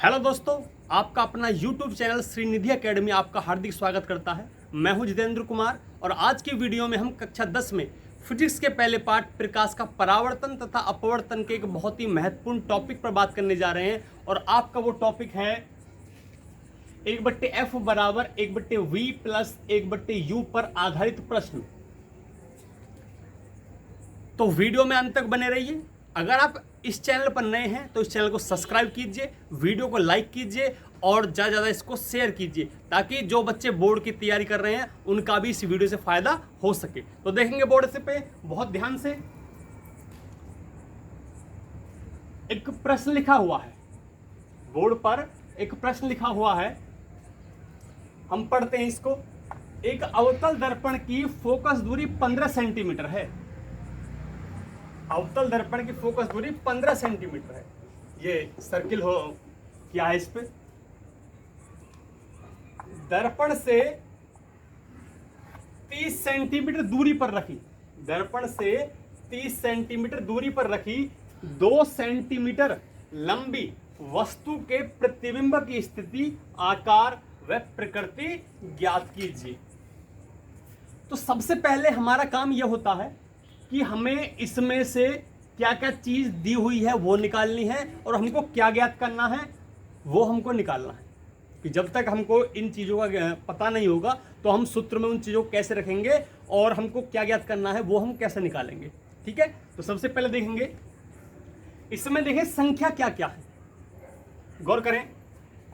Hello दोस्तों, आपका अपना YouTube चैनल श्रीनिधि एकेडमी आपका हार्दिक स्वागत करता है। मैं हूं जितेंद्र कुमार और आज की वीडियो में हम कक्षा 10 में फिजिक्स के पहले पार्ट प्रकाश का परावर्तन तथा अपवर्तन के एक बहुत ही महत्वपूर्ण टॉपिक पर बात करने जा रहे हैं। और आपका वो टॉपिक है 1/f बराबर 1/v प्लस 1/u पर आधारित प्रश्न। तो वीडियो में अंत तक बने रहिए। अगर आप इस चैनल पर नए हैं तो इस चैनल को सब्सक्राइब कीजिए, वीडियो को लाइक कीजिए और ज़्यादा ज़्यादा इसको शेयर कीजिए ताकि जो बच्चे बोर्ड की तैयारी कर रहे हैं उनका भी इस वीडियो से फायदा हो सके। तो देखेंगे बोर्ड से पे बहुत ध्यान से। एक प्रश्न लिखा हुआ है, बोर्ड पर एक प्रश्न लिखा हुआ है, हम पढ़ते हैं इसको। एक अवतल दर्पण की फोकस दूरी 15 सेंटीमीटर है। अवतल दर्पण की फोकस दूरी 15 सेंटीमीटर है। ये सर्किल हो क्या है, इस पे दर्पण से 30 सेंटीमीटर दूरी पर रखी, दर्पण से 30 सेंटीमीटर दूरी पर रखी 2 सेंटीमीटर लंबी वस्तु के प्रतिबिंब की स्थिति, आकार व प्रकृति ज्ञात कीजिए। तो सबसे पहले हमारा काम यह होता है कि हमें इसमें से क्या क्या चीज दी हुई है वो निकालनी है और हमको क्या ज्ञात करना है वो हमको निकालना है। कि जब तक हमको इन चीज़ों का पता नहीं होगा तो हम सूत्र में उन चीज़ों को कैसे रखेंगे और हमको क्या ज्ञात करना है वो हम कैसे निकालेंगे। ठीक है, तो सबसे पहले देखेंगे इसमें, देखें संख्या क्या क्या है, गौर करें।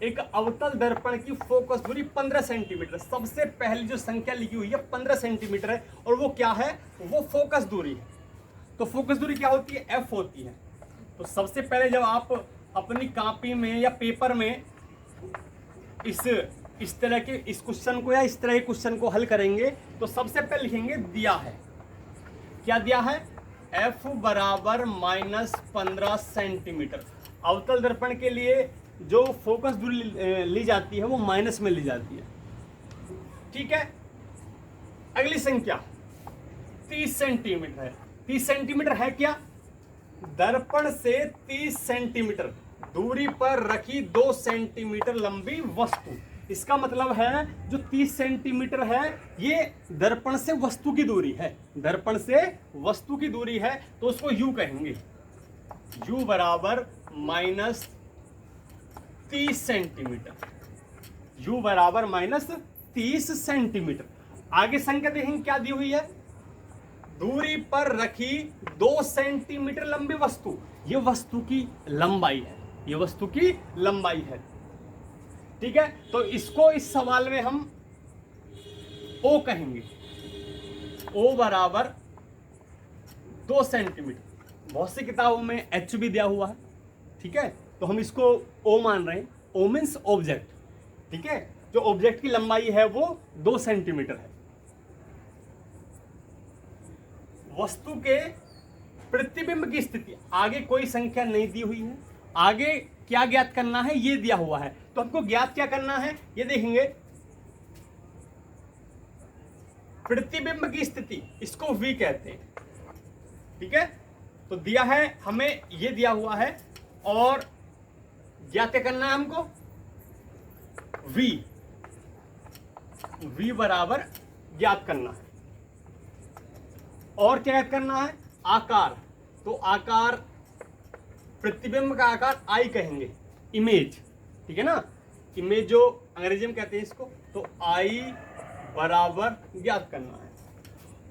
एक अवतल दर्पण की फोकस दूरी 15 सेंटीमीटर, सबसे पहली जो संख्या लिखी हुई है 15 सेंटीमीटर है और वो क्या है, वो फोकस दूरी है। तो फोकस दूरी क्या होती है, एफ होती है। तो सबसे पहले जब आप अपनी कॉपी में या पेपर में इस तरह के इस क्वेश्चन को या इस तरह के क्वेश्चन को हल करेंगे तो सबसे पहले लिखेंगे दिया है, क्या दिया है, एफ बराबर -15 सेंटीमीटर। अवतल दर्पण के लिए जो फोकस दूरी ली जाती है वो माइनस में ली जाती है। ठीक है, अगली संख्या 30 सेंटीमीटर है। 30 सेंटीमीटर है क्या, दर्पण से 30 सेंटीमीटर दूरी पर रखी 2 सेंटीमीटर लंबी वस्तु। इसका मतलब है जो 30 सेंटीमीटर है ये दर्पण से वस्तु की दूरी है, दर्पण से वस्तु की दूरी है तो उसको यू कहेंगे। यू बराबर -30 सेंटीमीटर, u बराबर -30 सेंटीमीटर। आगे संख्या देखेंगे क्या दी हुई है, दूरी पर रखी 2 सेंटीमीटर लंबी वस्तु। ये वस्तु की लंबाई है, ये वस्तु की लंबाई है। ठीक है, तो इसको इस सवाल में हम O कहेंगे। O बराबर 2 सेंटीमीटर। बहुत सी किताबों में H भी दिया हुआ है। ठीक है, तो हम इसको O मान रहे हैं। O means object. ठीक है, जो ऑब्जेक्ट की लंबाई है वो 2 सेंटीमीटर है। वस्तु के प्रतिबिंब की स्थिति, आगे कोई संख्या नहीं दी हुई है, आगे क्या ज्ञात करना है ये दिया हुआ है। तो हमको ज्ञात क्या करना है ये देखेंगे, प्रतिबिंब की स्थिति, इसको V कहते हैं। ठीक है, तो दिया है हमें, ये दिया हुआ है और ज्ञात क्या करना है हमको, V बराबर ज्ञात करना है। और क्या ज्ञात करना है, आकार। तो आकार, प्रतिबिंब का आकार I कहेंगे, इमेज। ठीक है ना, इमेज जो अंग्रेजी में कहते हैं इसको, तो I बराबर ज्ञात करना है।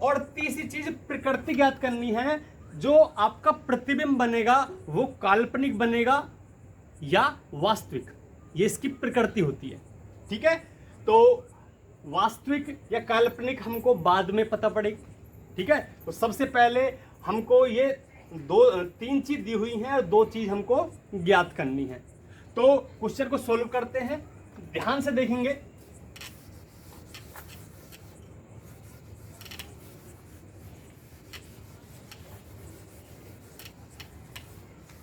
और तीसरी चीज प्रकृति ज्ञात करनी है, जो आपका प्रतिबिंब बनेगा वो काल्पनिक बनेगा या वास्तविक, ये इसकी प्रकृति होती है। ठीक है, तो वास्तविक या काल्पनिक हमको बाद में पता पड़ेगी। ठीक है, तो सबसे पहले हमको ये 3 चीज दी हुई हैं और 2 चीज हमको ज्ञात करनी है। तो क्वेश्चन को सोल्व करते हैं, ध्यान से देखेंगे।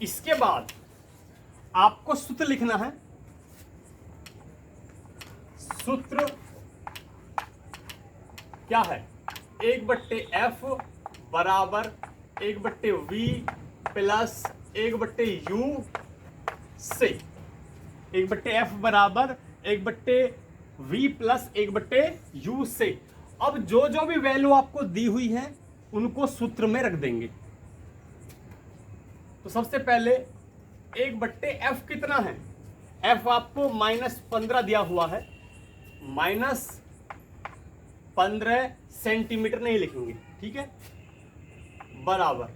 इसके बाद आपको सूत्र लिखना है। सूत्र क्या है, 1/f बराबर 1/v प्लस 1/u से 1/f बराबर 1/v प्लस 1/u से। अब जो जो भी वैल्यू आपको दी हुई है उनको सूत्र में रख देंगे। तो सबसे पहले 1/f कितना है, f आपको -15 दिया हुआ है, -15 सेंटीमीटर नहीं लिखेंगे, ठीक है, बराबर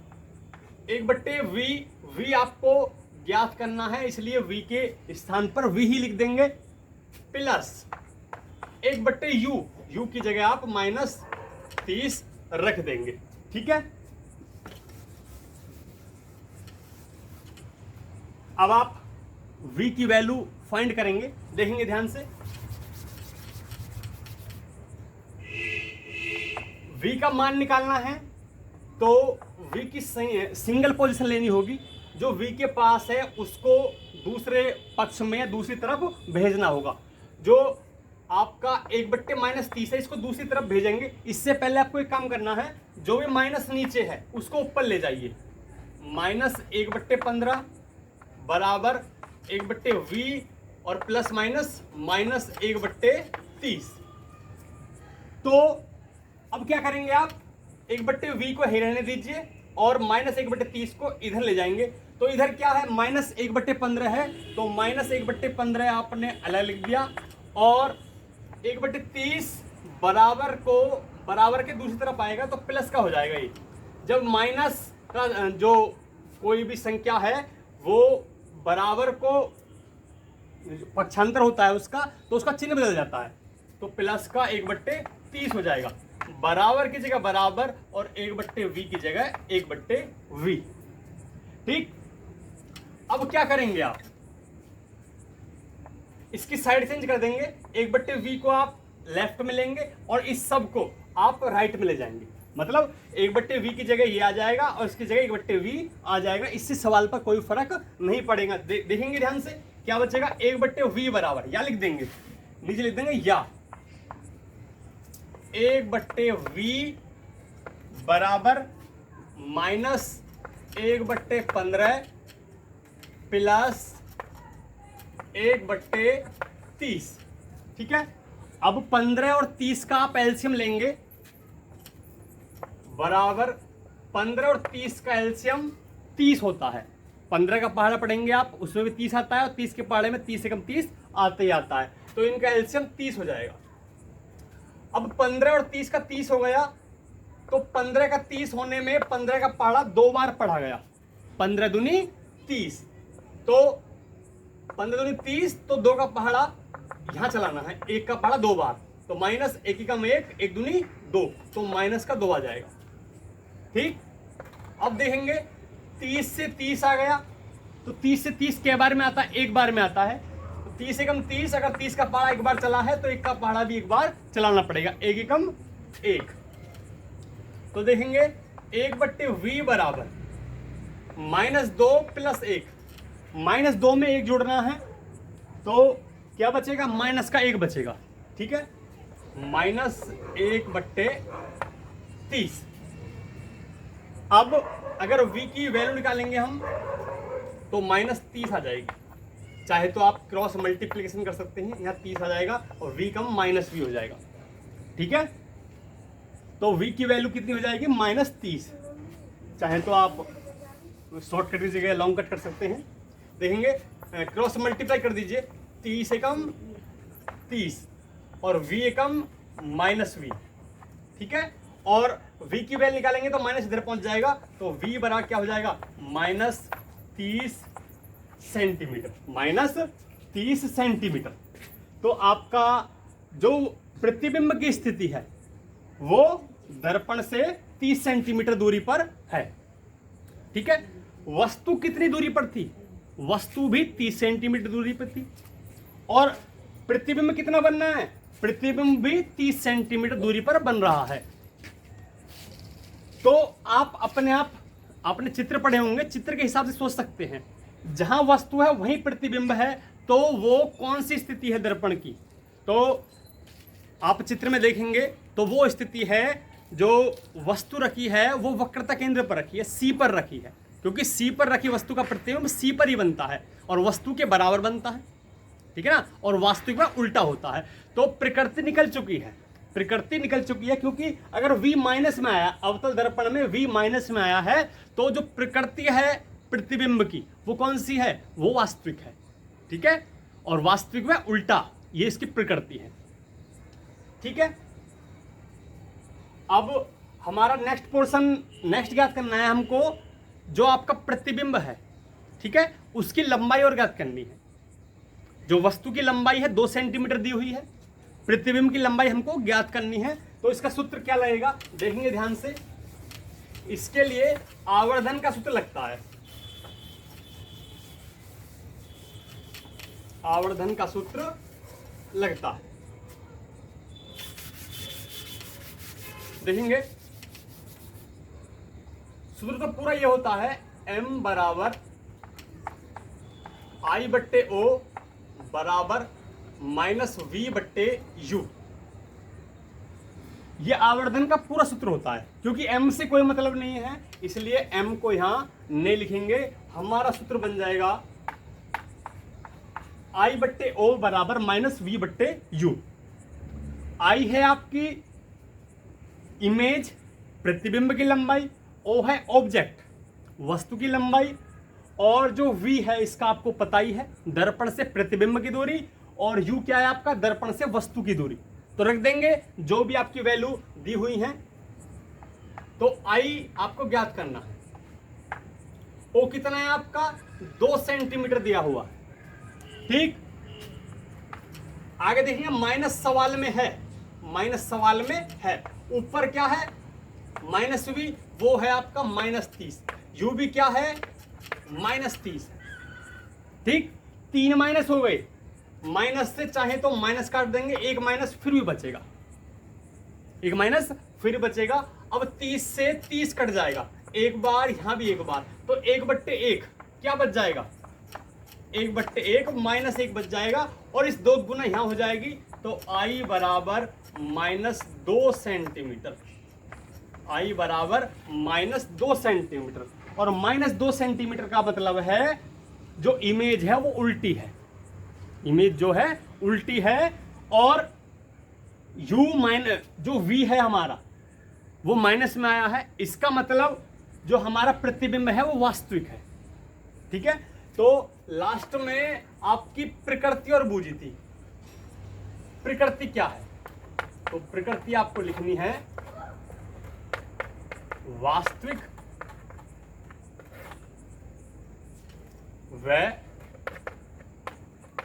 1/v, v आपको ज्ञात करना है इसलिए v के स्थान पर v ही लिख देंगे, प्लस 1/u, u की जगह आप -30 रख देंगे, ठीक है। अब आप v की वैल्यू फाइंड करेंगे, देखेंगे ध्यान से। v का मान निकालना है तो v की सिंगल पोजीशन लेनी होगी, जो v के पास है उसको दूसरे पक्ष में दूसरी तरफ भेजना होगा। जो आपका 1/-30 है इसको दूसरी तरफ भेजेंगे। इससे पहले आपको एक काम करना है, जो भी माइनस नीचे है उसको ऊपर ले जाइए। -1/15 बराबर 1/v और प्लस माइनस -1/30। तो अब क्या करेंगे आप, 1/v को ही रहने दीजिए और -1/30 को इधर ले जाएंगे। तो इधर क्या है, -1/15 है, तो -1/15 आपने अलग लिख दिया और 1/30 बराबर के दूसरी तरफ आएगा तो प्लस का हो जाएगा। ये जब माइनस का जो कोई भी संख्या है वो बराबर को पक्षांतर होता है उसका, तो उसका चिन्ह बदल जाता है, तो प्लस का 1/30 हो जाएगा। बराबर की जगह बराबर और 1/v की जगह 1/v, ठीक। अब क्या करेंगे आप, इसकी साइड चेंज कर देंगे, 1/v को आप लेफ्ट में लेंगे और इस सब को आप राइट में ले जाएंगे। मतलब 1/v की जगह ये आ जाएगा और इसकी जगह 1/v आ जाएगा। इससे सवाल पर कोई फर्क नहीं पड़ेगा। देखेंगे ध्यान से क्या बचेगा, 1/v बराबर या लिख देंगे, नीचे लिख देंगे या 1/v बराबर -1/15 प्लस 1/30, ठीक है। अब 15 और 30 का आप एलसीएम लेंगे, बराबर 15 और 30 का एलसीएम 30 होता है। 15 का पहाड़ा पढ़ेंगे आप, उसमें भी 30 आता है और 30 के पहाड़े में 30 से कम 30 आता ही आता है, तो इनका एलसीएम 30 हो जाएगा। अब 15 और 30 का 30 हो गया, तो 15 का 30 होने में 15 का पहाड़ा 2 बार पढ़ा गया, 15 दूनी 30, तो 15 दूनी 30, तो 2 का पहाड़ा यहां चलाना है, 1 का पहाड़ा 2 बार, तो माइनस 1 एकम 1, 1 दूनी 2, तो माइनस का 2 आ जाएगा, ठीक। अब देखेंगे 30 से 30 आ गया, तो 30 से 30 के बार में आता है, एक बार में आता है, तो 30 एकम 30, अगर 30 का पहाड़ा एक बार चला है तो 1 का पहाड़ा भी एक बार चलाना पड़ेगा, 1 एकम 1। तो देखेंगे 1/v बराबर -2 प्लस 1, -2 में 1 जोड़ना है, तो क्या बचेगा, माइनस का 1 बचेगा, ठीक है, -1/30। अब अगर v की वैल्यू निकालेंगे हम तो -30 आ जाएगी। चाहे तो आप क्रॉस मल्टीप्लिकेशन कर सकते हैं, यहाँ 30 आ जाएगा और v कम -v हो जाएगा, ठीक है। तो v की वैल्यू कितनी हो जाएगी, -30। चाहे तो आप शॉर्टकट की जगह लॉन्ग कट कर सकते हैं। देखेंगे क्रॉस मल्टीप्लाई कर दीजिए, 30 एकम 30 और v एकम -v, ठीक है। और v की वैल्यू निकालेंगे तो माइनस इधर पहुंच जाएगा, तो v बराबर क्या हो जाएगा, -30 सेंटीमीटर, -30 सेंटीमीटर। तो आपका जो प्रतिबिंब की स्थिति है वो दर्पण से 30 सेंटीमीटर दूरी पर है, ठीक है। वस्तु कितनी दूरी पर थी, वस्तु भी 30 सेंटीमीटर दूरी पर थी, और प्रतिबिंब कितना बनना है, प्रतिबिंब भी 30 सेंटीमीटर दूरी पर बन रहा है। तो आप अपने चित्र पढ़े होंगे, चित्र के हिसाब से सोच सकते हैं, जहां वस्तु है वहीं प्रतिबिंब है, तो वो कौन सी स्थिति है दर्पण की। तो आप चित्र में देखेंगे तो वो स्थिति है जो वस्तु रखी है वो वक्रता केंद्र पर रखी है, सी पर रखी है, क्योंकि सी पर रखी वस्तु का प्रतिबिंब सी पर ही बनता है और वस्तु के बराबर बनता है, ठीक है ना, और वास्तविक में उल्टा होता है। तो प्रकृति निकल चुकी है, प्रकृति निकल चुकी है, क्योंकि अगर V माइनस में आया, अवतल दर्पण में V माइनस में आया है, तो जो प्रकृति है प्रतिबिंब की वो कौन सी है, वो वास्तविक है, ठीक है, और वास्तविक में उल्टा, ये इसकी प्रकृति है, ठीक है। अब हमारा नेक्स्ट पोर्शन, नेक्स्ट ज्ञात करना है हमको, जो आपका प्रतिबिंब है, ठीक है, उसकी लंबाई और ज्ञात करनी है। जो वस्तु की लंबाई है 2 सेंटीमीटर दी हुई है, प्रतिबिंब की लंबाई हमको ज्ञात करनी है। तो इसका सूत्र क्या लगेगा, देखेंगे ध्यान से। इसके लिए आवर्धन का सूत्र लगता है, आवर्धन का सूत्र लगता है, देखेंगे। सूत्र तो पूरा ये होता है, m बराबर I बट्टे O बराबर माइनस V बट्टे U। ये आवर्धन का पूरा सूत्र होता है, क्योंकि m से कोई मतलब नहीं है, इसलिए m को यहां नहीं लिखेंगे। हमारा सूत्र बन जाएगा I बट्टे O बराबर माइनस V बट्टे U। I है आपकी इमेज, प्रतिबिंब की लंबाई, O है ऑब्जेक्ट, वस्तु की लंबाई, और जो V है इसका आपको पता ही है, दर्पण से प्रतिबिंब की दूरी, और U क्या है आपका, दर्पण से वस्तु की दूरी। तो रख देंगे जो भी आपकी वैल्यू दी हुई है। तो I आपको ज्ञात करना है, O कितना है आपका, 2 सेंटीमीटर दिया हुआ है, ठीक। आगे देखिए, माइनस सवाल में है, माइनस सवाल में है, ऊपर क्या है माइनस V, वो है आपका -30, U भी क्या है -30, ठीक। 3 माइनस हो गए, माइनस से चाहे तो माइनस काट देंगे, एक माइनस फिर भी बचेगा, एक माइनस फिर बचेगा। अब 30 से 30 कट जाएगा, एक बार यहां भी एक बार, तो 1/1 क्या बच जाएगा, 1/1 -1 बच जाएगा, और इस 2 गुना यहां हो जाएगी। तो I बराबर -2 सेंटीमीटर, I बराबर -2 सेंटीमीटर, और -2 सेंटीमीटर का मतलब है जो इमेज है वो उल्टी है, इमेज जो है उल्टी है, और U माइनस जो V है हमारा वो माइनस में आया है, इसका मतलब जो हमारा प्रतिबिंब है वो वास्तविक है, ठीक है। तो लास्ट में आपकी प्रकृति और बूझी थी। प्रकृति क्या है, तो प्रकृति आपको लिखनी है वास्तविक व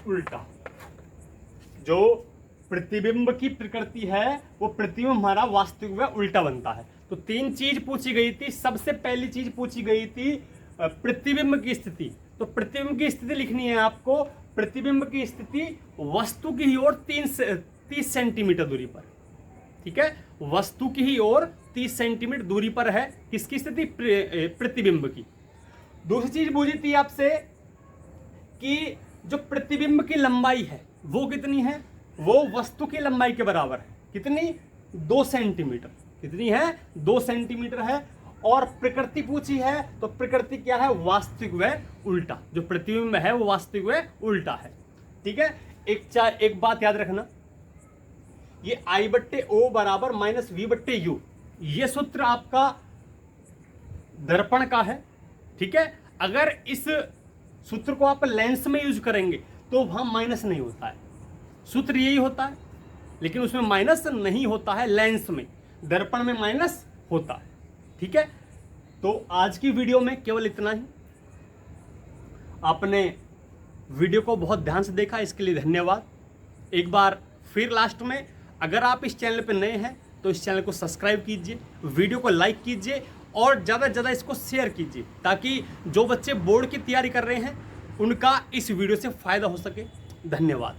उल्टा। जो प्रतिबिंब की प्रकृति है वो प्रतिबिंब हमारा वास्तविक व उल्टा बनता है। तो 3 चीज पूछी गई थी। सबसे पहली चीज पूछी गई थी प्रतिबिंब की स्थिति। तो प्रतिबिंब की स्थिति लिखनी है आपको, प्रतिबिंब की स्थिति वस्तु की ही ओर 30 सेंटीमीटर दूरी पर, ठीक है, वस्तु की ही ओर 30 सेंटीमीटर दूरी पर है किसकी स्थिति, प्रतिबिंब की। दूसरी चीज पूछी थी आपसे कि जो प्रतिबिंब की लंबाई है वो कितनी है, वो वस्तु की लंबाई के बराबर है, कितनी, 2 सेंटीमीटर, कितनी है, 2 सेंटीमीटर है। और प्रकृति पूछी है, तो प्रकृति क्या है, वास्तविक व उल्टा। जो प्रतिबिंब है वो वास्तविक व उल्टा है, ठीक है। एक बात याद रखना, ये I/O बराबर -V/U, ये सूत्र आपका दर्पण का है, ठीक है। अगर इस सूत्र को आप लेंस में यूज करेंगे तो वहां माइनस नहीं होता है, सूत्र यही होता है, लेकिन उसमें माइनस नहीं होता है, लेंस में, दर्पण में माइनस होता है, ठीक है। तो आज की वीडियो में केवल इतना ही। आपने वीडियो को बहुत ध्यान से देखा, इसके लिए धन्यवाद। एक बार फिर लास्ट में, अगर आप इस चैनल पर नए हैं तो इस चैनल को सब्सक्राइब कीजिए, वीडियो को लाइक कीजिए, और ज़्यादा से ज़्यादा इसको शेयर कीजिए, ताकि जो बच्चे बोर्ड की तैयारी कर रहे हैं उनका इस वीडियो से फ़ायदा हो सके। धन्यवाद।